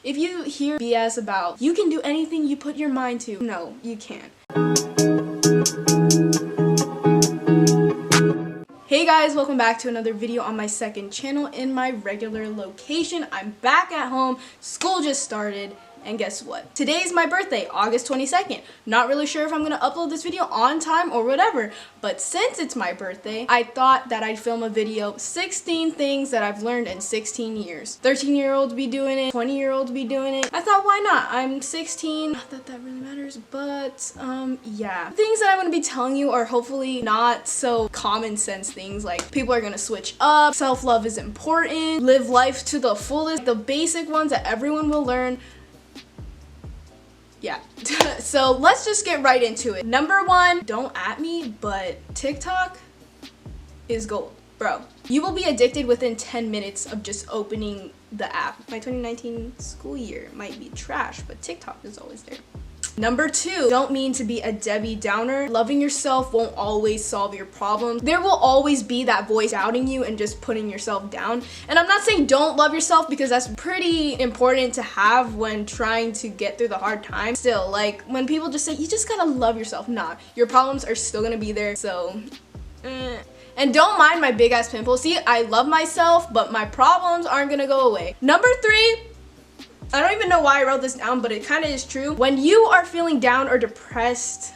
If you hear BS about you can do anything you put your mind to, no, you can't. Hey guys, welcome back to another video on my second channel in my regular location. I'm back at home, school just started, and guess what? Today is my birthday, August 22nd. Not really sure if I'm gonna upload this video on time or whatever, but since it's my birthday, I thought that I'd film a video, 16 things that I've learned in 16 years. 13-year-olds be doing it, 20-year-olds be doing it. I thought, why not? I'm 16, not that that really matters, but yeah. Things that I'm gonna be telling you are hopefully not so common sense things, like people are gonna switch up, self-love is important, live life to the fullest, the basic ones that everyone will learn. Yeah, so let's just get right into it. Number one, don't at me, but TikTok is gold. Bro, you will be addicted within 10 minutes of just opening the app. My 2019 school year might be trash, but TikTok is always there. Number two, don't mean to be a Debbie Downer. Loving yourself won't always solve your problems. There will always be that voice doubting you and just putting yourself down. And I'm not saying don't love yourself, because that's pretty important to have when trying to get through the hard times. Still, like when people just say, you just gotta love yourself. Nah, your problems are still gonna be there, so And don't mind my big ass pimples. See, I love myself, but my problems aren't gonna go away. Number three, I don't even know why I wrote this down, but it kind of is true. When you are feeling down or depressed,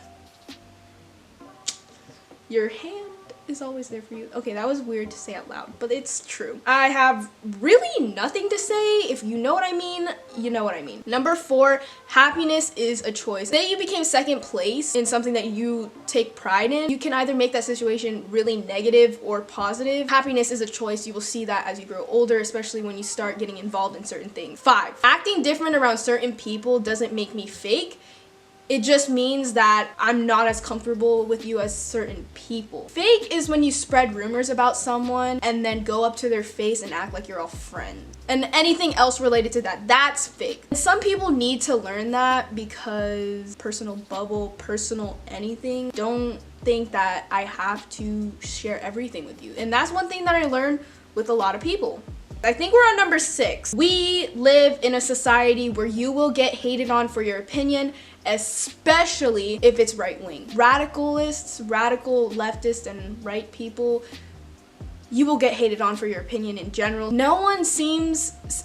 your hand is always there for you. Okay, that was weird to say out loud, but it's true. I have really nothing to say. If you know what I mean, you know what I mean. Number four, happiness is a choice. Say you became second place in something that you take pride in. You can either make that situation really negative or positive. Happiness is a choice. You will see that as you grow older, especially when you start getting involved in certain things. Five, acting different around certain people doesn't make me fake. It just means that I'm not as comfortable with you as certain people. Fake is when you spread rumors about someone and then go up to their face and act like you're all friends. And anything else related to that, that's fake. Some people need to learn that, because personal bubble, personal anything, don't think that I have to share everything with you. And that's one thing that I learned with a lot of people. I think we're on number six. We live in a society where you will get hated on for your opinion, especially if it's right-wing. Radicalists, radical leftists, and right people, you will get hated on for your opinion in general.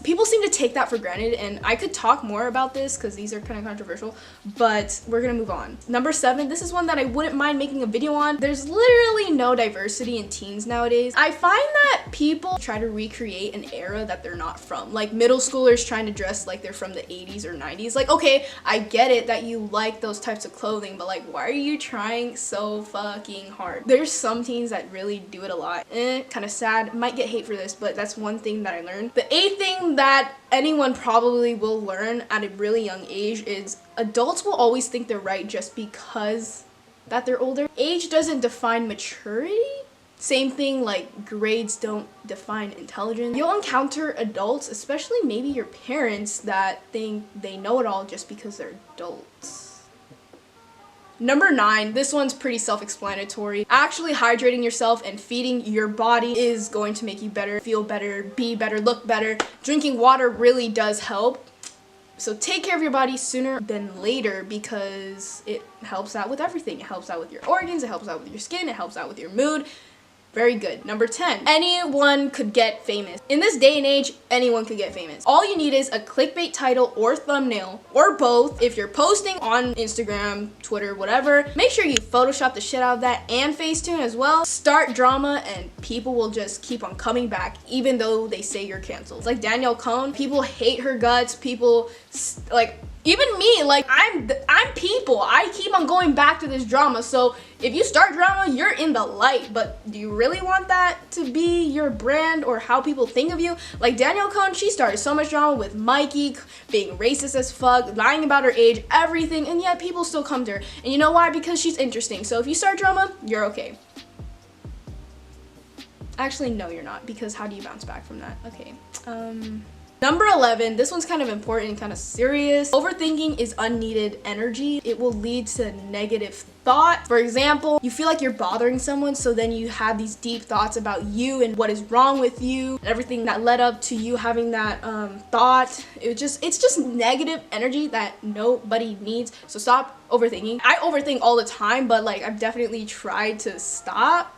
People seem to take that for granted, and I could talk more about this because these are kind of controversial, but we're gonna move on. Number seven, this is one that I wouldn't mind making a video on. There's literally no diversity in teens nowadays. I find that people try to recreate an era that they're not from. Like middle schoolers trying to dress like they're from the 80s or 90s. Like, okay, I get it that you like those types of clothing, but like, why are you trying so fucking hard? There's some teens that really do it a lot. Kind of sad. Might get hate for this, but that's one thing that I learned. The eighth thing that anyone probably will learn at a really young age is adults will always think they're right just because that they're older. Age doesn't define maturity. Same thing like grades don't define intelligence. You'll encounter adults, especially maybe your parents, that think they know it all just because they're adults. Number nine, this one's pretty self-explanatory. Actually hydrating yourself and feeding your body is going to make you better, feel better, be better, look better. Drinking water really does help. So take care of your body sooner than later, because it helps out with everything. It helps out with your organs, it helps out with your skin, it helps out with your mood. Very good. Number 10, anyone could get famous. In this day and age, anyone could get famous. All you need is a clickbait title or thumbnail, or both. If you're posting on Instagram, Twitter, whatever, make sure you Photoshop the shit out of that and Facetune as well. Start drama and people will just keep on coming back, even though they say you're canceled. It's like Danielle Cohn, people hate her guts, people like, even me, like I'm people. I keep on going back to this drama. So if you start drama, you're in the light. But do you really want that to be your brand or how people think of you? Like Danielle Cohn, she started so much drama with Mikey being racist as fuck, lying about her age, everything, and yet people still come to her. And you know why? Because she's interesting. So if you start drama, you're okay. Actually, no, you're not, because how do you bounce back from that? Okay. Number 11, this one's kind of important and kind of serious. Overthinking is unneeded energy. It will lead to negative thought. For example, you feel like you're bothering someone, so then you have these deep thoughts about you and what is wrong with you, everything that led up to you having that thought. It's just negative energy that nobody needs. So stop overthinking. I overthink all the time, but like I've definitely tried to stop.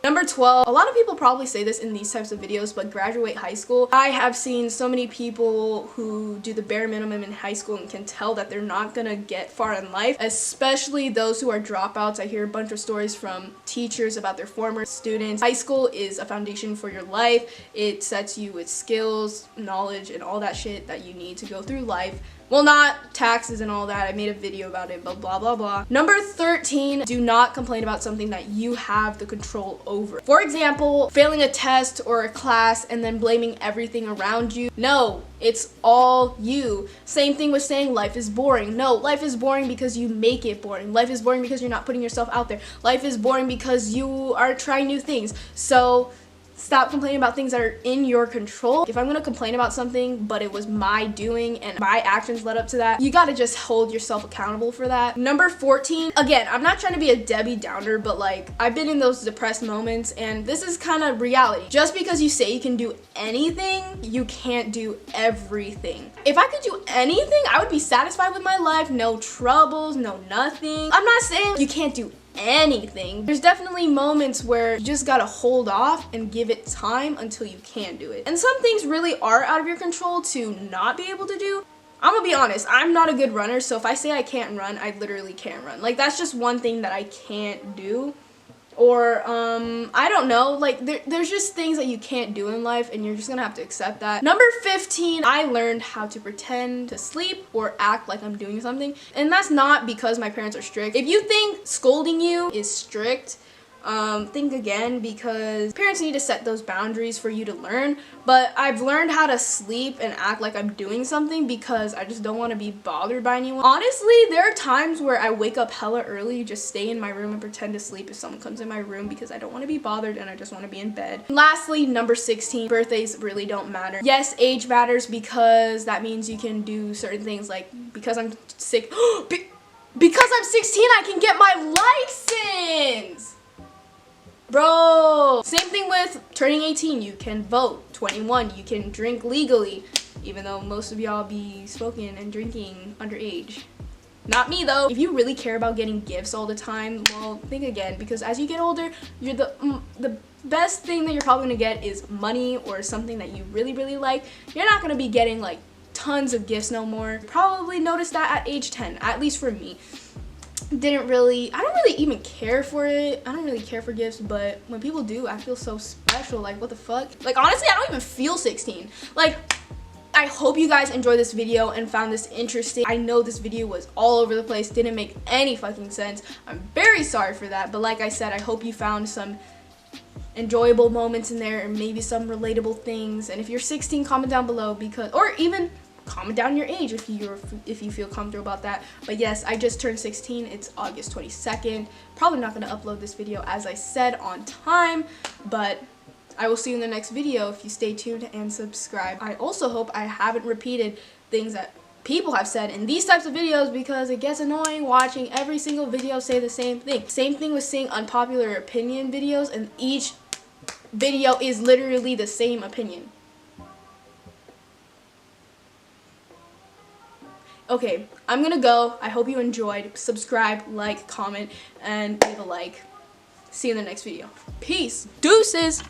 Number 12, a lot of people probably say this in these types of videos, but graduate high school. I have seen so many people who do the bare minimum in high school and can tell that they're not gonna get far in life, especially those who are dropouts. I hear a bunch of stories from teachers about their former students. High school is a foundation for your life. It sets you with skills, knowledge, and all that shit that you need to go through life. Well, not taxes and all that. I made a video about it, but blah, blah, blah. Number 13, do not complain about something that you have the control over. For example, failing a test or a class and then blaming everything around you. No, it's all you. Same thing with saying life is boring. No, life is boring because you make it boring. Life is boring because you're not putting yourself out there. Life is boring because you are trying new things. So stop complaining about things that are in your control. If I'm gonna complain about something, but it was my doing and my actions led up to that, you gotta just hold yourself accountable for that. Number 14, again, I'm not trying to be a Debbie Downer, but like, I've been in those depressed moments, and this is kind of reality. Just because you say you can do anything, you can't do everything. If I could do anything, I would be satisfied with my life, no troubles, no nothing. I'm not saying you can't do anything. There's definitely moments where you just gotta hold off and give it time until you can do it. And some things really are out of your control to not be able to do. I'm gonna be honest, I'm not a good runner, so if I say I can't run, I literally can't run. Like, that's just one thing that I can't do. Or, I don't know, like, there's just things that you can't do in life, and you're just gonna have to accept that. Number 15, I learned how to pretend to sleep or act like I'm doing something, and that's not because my parents are strict. If you think scolding you is strict, think again, because parents need to set those boundaries for you to learn. But I've learned how to sleep and act like I'm doing something because I just don't want to be bothered by anyone. Honestly, there are times where I wake up hella early, just stay in my room and pretend to sleep if someone comes in my room because I don't want to be bothered and I just want to be in bed. And lastly, number 16, birthdays really don't matter. Yes, age matters because that means you can do certain things, like because I'm sick, because I'm 16, I can get my license. Bro, same thing with turning 18, you can vote. 21, you can drink legally, even though most of y'all be smoking and drinking underage. Not me though. If you really care about getting gifts all the time, well, think again, because as you get older, you're the best thing that you're probably gonna get is money or something that you really, really like. You're not gonna be getting like tons of gifts no more. Probably noticed that at age 10, at least for me. I don't really even care for it. I don't really care for gifts, but when people do, I feel so special. Like, what the fuck? Like, honestly, I don't even feel 16. Like, I hope you guys enjoyed this video and found this interesting. I know this video was all over the place, didn't make any fucking sense. I'm very sorry for that, but like I said, I hope you found some enjoyable moments in there and maybe some relatable things. And if you're 16, comment down below, because, or even comment down your age if you feel comfortable about that. But yes, I just turned 16. It's August 22nd. Probably not going to upload this video, as I said, on time, but I will see you in the next video if you stay tuned and subscribe. I also hope I haven't repeated things that people have said in these types of videos, because it gets annoying watching every single video say the same thing. Same thing with seeing unpopular opinion videos, and each video is literally the same opinion. Okay, I'm gonna go. I hope you enjoyed. Subscribe, like, comment, and leave a like. See you in the next video. Peace. Deuces.